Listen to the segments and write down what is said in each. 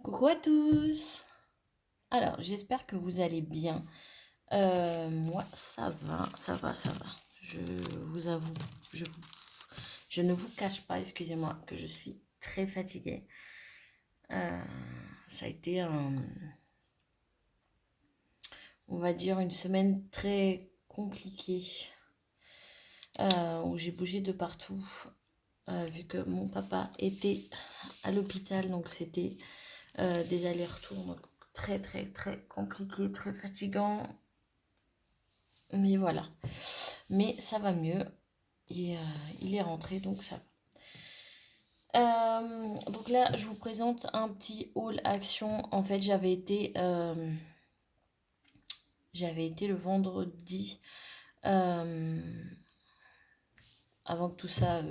Coucou à tous! Alors, j'espère que vous allez bien. Moi, ça va, ça va, ça va. Je vous avoue, je, vous- je ne vous cache pas, excusez-moi, que je suis très fatiguée. Euh, Ça a été on va dire, une semaine très compliquée, où j'ai bougé de partout, vu que mon papa était à l'hôpital, donc c'était des allers-retours, donc très, très, très compliqué, très fatigant. Mais voilà. Mais ça va mieux. Et il est rentré, donc ça va. Donc là, je vous présente un petit haul action. En fait, j'avais été le vendredi, euh, avant que tout ça,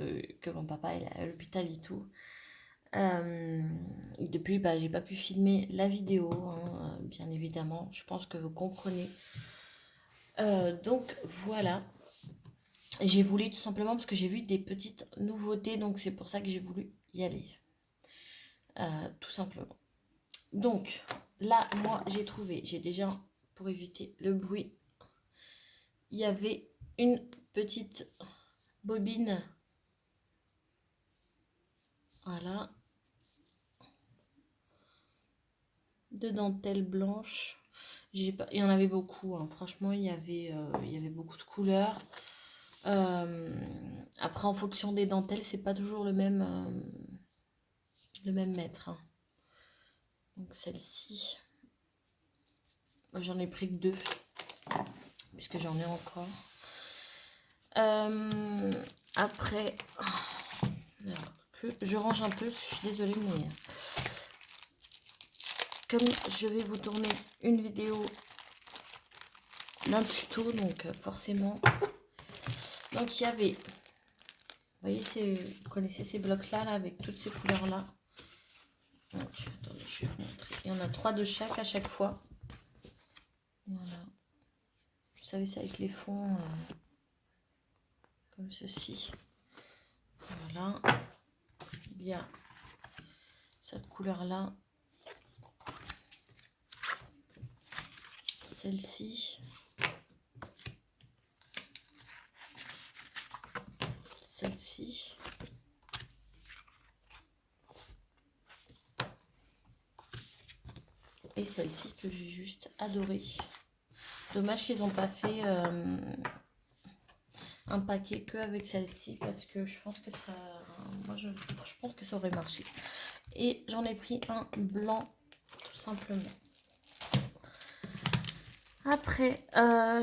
que mon papa est à l'hôpital et tout. Et depuis, bah, j'ai pas pu filmer la vidéo, hein, bien évidemment. Je pense que vous comprenez. Donc voilà. J'ai voulu tout simplement parce que j'ai vu des petites nouveautés, donc c'est pour ça que j'ai voulu y aller. Tout simplement. Donc là, moi, j'ai déjà, pour éviter le bruit, il y avait une petite bobine, voilà, de dentelle blanche. Il y en avait beaucoup, hein. Franchement, il y avait beaucoup de couleurs. Euh, Après, en fonction des dentelles, c'est pas toujours le même mètre, hein. Donc celle-ci, j'en ai pris que deux, puisque j'en ai encore. Euh, Après, alors que je range un peu, je suis désolée, mais comme je vais vous tourner une vidéo d'un tuto, donc forcément. Donc il y avait, vous voyez, vous connaissez ces blocs-là, là, avec toutes ces couleurs-là. Donc, attendez, je vais vous montrer. Il y en a 3 de chaque à chaque fois. Voilà. Vous savez, c'est avec les fonds comme ceci. Voilà. Il y a cette couleur-là. Celle-ci. Celle-ci. Et celle-ci que j'ai juste adorée. Dommage qu'ils n'ont pas fait un paquet que avec celle-ci parce que je pense que ça, moi je pense que ça aurait marché. Et j'en ai pris un blanc tout simplement. Après,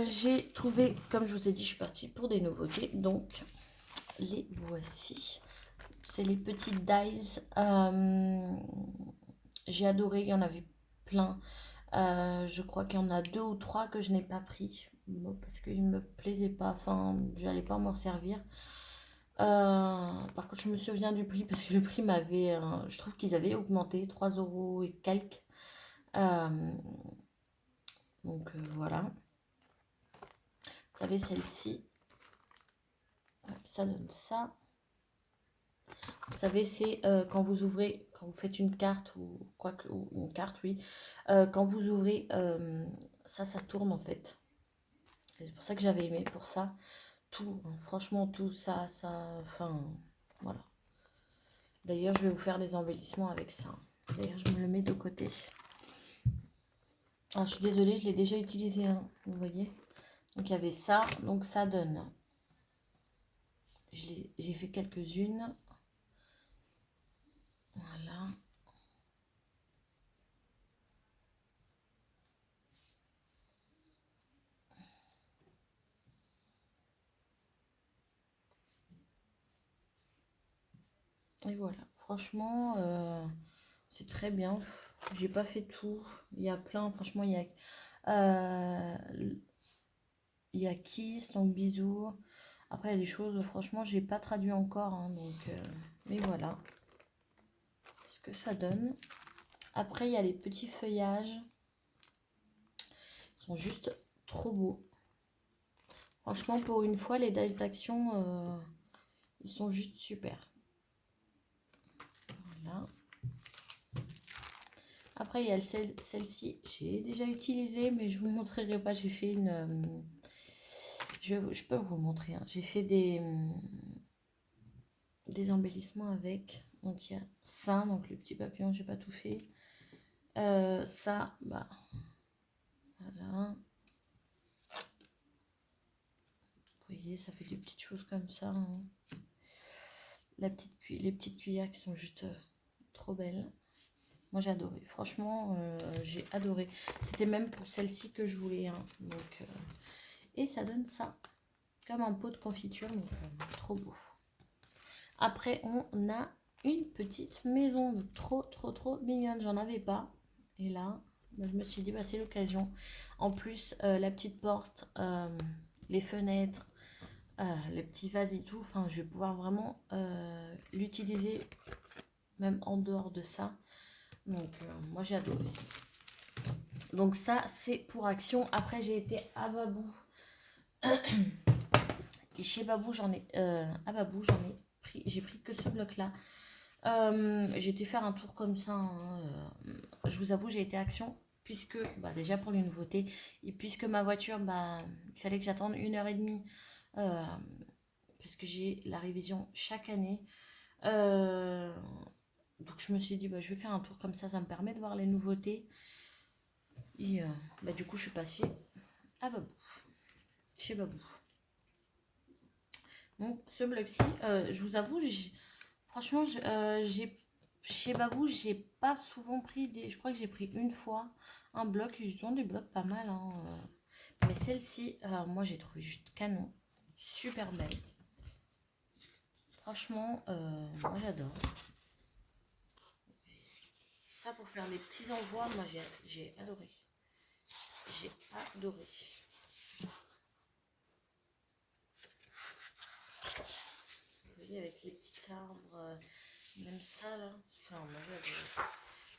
j'ai trouvé, comme je vous ai dit, je suis partie pour des nouveautés, donc les voici. C'est les petites dies. J'ai adoré, il y en avait plein. Je crois qu'il y en a 2 ou 3 que je n'ai pas pris parce qu'ils ne me plaisaient pas, enfin, j'allais pas m'en servir. Par contre, je me souviens du prix parce que le prix m'avait, je trouve qu'ils avaient augmenté, 3 euros et quelques. Euh, donc voilà. Vous savez, celle-ci, ça donne ça. Vous savez, c'est quand vous ouvrez, quand vous faites une carte ou quoi que, ou une carte, oui. Quand vous ouvrez, ça tourne en fait. C'est pour ça que j'avais aimé pour ça. Tout, hein, franchement, tout ça, enfin, voilà. D'ailleurs, je vais vous faire des embellissements avec ça. D'ailleurs, je me le mets de côté. Ah, je suis désolée, je l'ai déjà utilisé, hein, vous voyez. Donc, il y avait ça. Donc, ça donne. J'ai fait quelques-unes. Voilà. Et voilà. Franchement, c'est très bien. J'ai pas fait tout. Il y a plein. Franchement, euh, il y a Kiss, donc bisous. Après, il y a des choses, franchement, j'ai pas traduit encore, hein, donc, mais voilà ce que ça donne. Après, il y a les petits feuillages. Ils sont juste trop beaux. Franchement, pour une fois, les dice d'action, ils sont juste super. Voilà. Après, il y a celle-ci, j'ai déjà utilisé, mais je vous montrerai pas. J'ai fait une... je peux vous montrer, hein. J'ai fait des embellissements avec. Donc, il y a ça, donc le petit papillon, j'ai pas tout fait. Ça, bah, voilà. Vous voyez, ça fait des petites choses comme ça, hein. Les petites cuillères qui sont juste trop belles. Moi, j'ai adoré. Franchement, j'ai adoré. C'était même pour celle-ci que je voulais, hein. Donc, et ça donne ça, comme un pot de confiture. Donc, trop beau. Après, on a une petite maison. Donc, trop, trop, trop mignonne. J'en avais pas. Et là, bah, je me suis dit, bah, c'est l'occasion. En plus, la petite porte, les fenêtres, le petit vase et tout. Enfin, je vais pouvoir vraiment l'utiliser même en dehors de ça. Donc, moi, j'ai adoré. Donc, ça, c'est pour Action. Après, j'ai été à Babou. Et chez Babou, j'en ai... à Babou, j'en ai pris... J'ai pris que ce bloc-là. J'ai été faire un tour comme ça, hein. Je vous avoue, j'ai été Action. Puisque, bah, déjà pour les nouveautés. Et puisque ma voiture, bah, il fallait que j'attende 1h30. Puisque j'ai la révision chaque année. Donc je me suis dit, bah, je vais faire un tour comme ça me permet de voir les nouveautés. Et bah, du coup, je suis passée à Babou, chez Babou. Donc ce bloc-ci, je vous avoue, franchement, chez Babou, j'ai pas souvent pris des... Je crois que j'ai pris une fois un bloc. Ils ont des blocs pas mal, hein. Mais celle-ci, moi, j'ai trouvé juste canon. Super belle. Franchement, moi, j'adore. Ça, pour faire des petits envois, moi, j'ai adoré. J'ai adoré. Vous voyez, avec les petits arbres, même ça, là. Enfin, moi, j'ai adoré.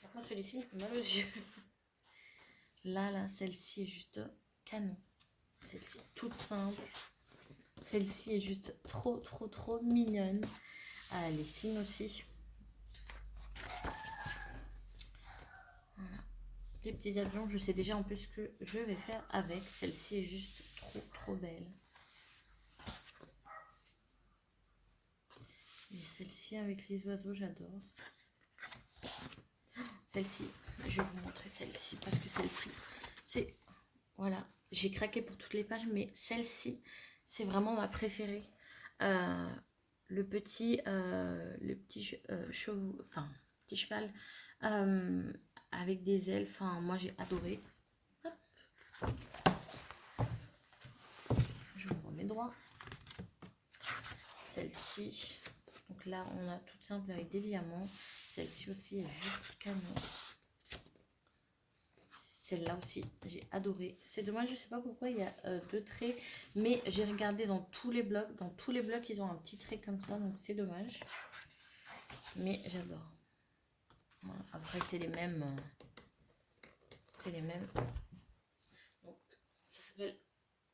Par contre, celui-ci me fait mal aux yeux. Là, celle-ci est juste canon. Celle-ci, toute simple. Celle-ci est juste trop, trop, trop mignonne. Les signes aussi. Voilà. Des petits avions. Je sais déjà en plus ce que je vais faire avec. Celle-ci est juste trop, trop belle. Et celle-ci avec les oiseaux, j'adore. Celle-ci, je vais vous montrer celle-ci parce que celle-ci, c'est... Voilà, j'ai craqué pour toutes les pages, mais celle-ci, c'est vraiment ma préférée. Le petit petit cheval avec des ailes. Enfin, moi j'ai adoré. Hop. Je vous remets droit. Celle-ci, donc là on a toute simple avec des diamants. Celle-ci aussi est juste canon. Celle-là aussi, j'ai adoré. C'est dommage, je sais pas pourquoi il y a deux traits, mais j'ai regardé dans tous les blocs. Dans tous les blocs, ils ont un petit trait comme ça, donc c'est dommage. Mais j'adore. Voilà. Après, c'est les mêmes. C'est les mêmes. Donc, ça s'appelle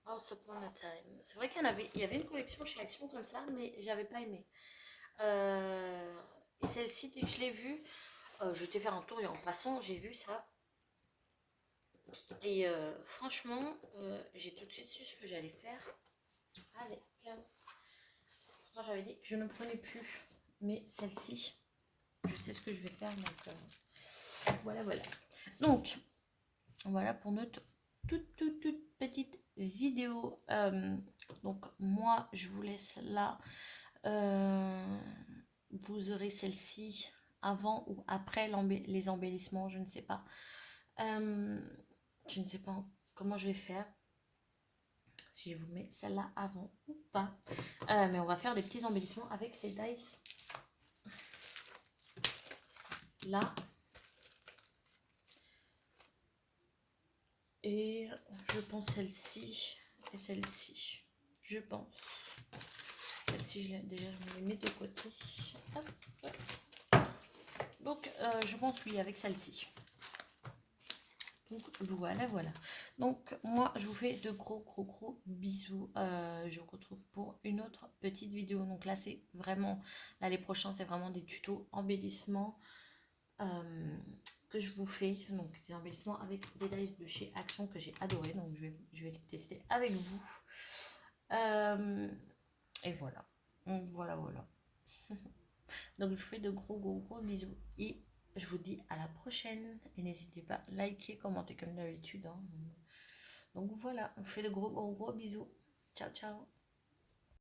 House Upon a Time. C'est vrai il y avait une collection chez Action comme ça, mais j'avais pas aimé. Et celle-ci, dès que je l'ai vue, je t'ai fait un tour et en passant, j'ai vu ça. Et franchement, j'ai tout de suite su ce que j'allais faire avec. Pourtant, j'avais dit que je ne prenais plus. Mais celle-ci, je sais ce que je vais faire. Donc, voilà, voilà. Donc, voilà pour notre toute petite vidéo. Donc, moi, je vous laisse là. Vous aurez celle-ci avant ou après les embellissements, je ne sais pas. Je ne sais pas comment je vais faire. Si je vous mets celle-là avant ou pas. Mais on va faire des petits embellissements avec ces dice. Là. Et je pense celle-ci et celle-ci. Je pense. Celle-ci, déjà, je me les mets de côté. Hop, hop. Donc, je pense oui, avec celle-ci. Donc voilà, voilà. Donc moi, je vous fais de gros bisous. Je vous retrouve pour une autre petite vidéo. Donc là, c'est vraiment, l'année prochaine, c'est vraiment des tutos embellissement. euh, que je vous fais. Donc des embellissements avec des dies de chez Action que j'ai adoré. Donc je vais les tester avec vous. Et voilà. Donc, voilà. Donc je vous fais de gros bisous. Et je vous dis à la prochaine. Et n'hésitez pas à liker, commenter comme d'habitude. Hein. Donc voilà, on fait de gros bisous. Ciao.